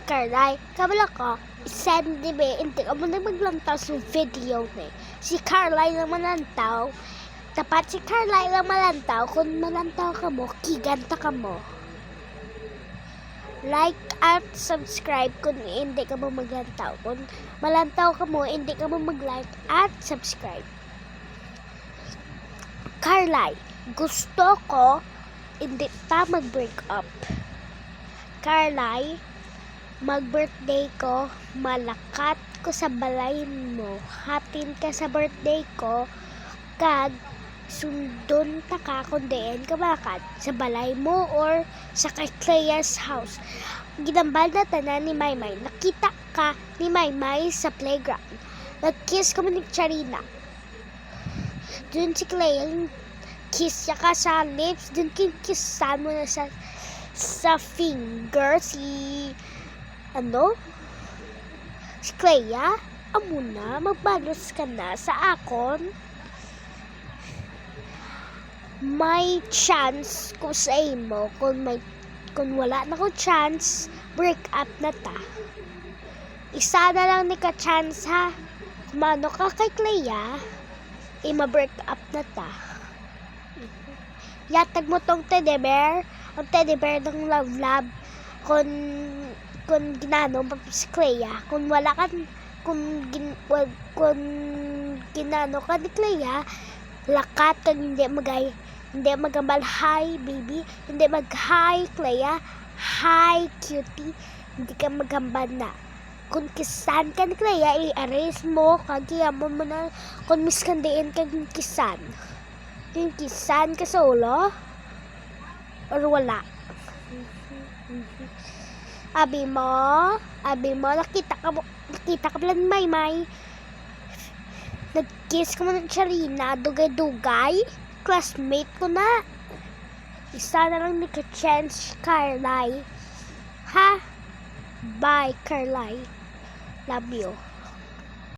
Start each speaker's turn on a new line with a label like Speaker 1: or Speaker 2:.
Speaker 1: Carlay, kabala ko, send di ba, hindi ka mo na maglantaw sa video na. Si Carlay lang malantaw, tapat si Carlay lang malantaw, kung malantaw ka mo, kiganta ka mo. Like at subscribe kung hindi ka mo maglantaw. Kung malantaw ka mo, hindi ka mo mag-like at subscribe. Carlay, gusto ko hindi ta mag-break up. Carlay, mag-birthday ko, malakat ko sa balay mo, hatin ka sa birthday ko, kag sundon ta ka kung diin ka malakat sa balay mo or sa kay Clea's house. Ginambal na tanan ni Maymay, nakita ka ni Maymay sa playground, nag-kiss ka mo ni Charina. Dun si Clea, kiss siya ka sa lips, dun kissan mo na sa finger si si Clea, amo na, magbalos ka na sa akon. May chance ko sa imo, kung wala na ko chance, break up na ta. Isa na lang ni ka chance ha, kumano ka kay Clea, ma-break up na ta. Yatag mo tong teddy bear, ang teddy bear ng love, kung ginano pa si Clea, kung wala ka, kung ginano ka ni Clea, lakat kang hindi magambal, hi baby, hindi mag-hi Clea, hi cutie, hindi ka magambal na. Kung kisan ka ni Clea, i-erase mo, kagiyamon mo na, kung miskandiin ka yung kisan. Yung kisan ka sa ulo, or wala. Abi mo, nakita ka pala ni Maymay. Nag-kiss ko mo ng Charina, dugay-dugay. Classmate ko na. Isa na lang ni ka-chance, Carlay. Ha? Bye, Carlay. Love you.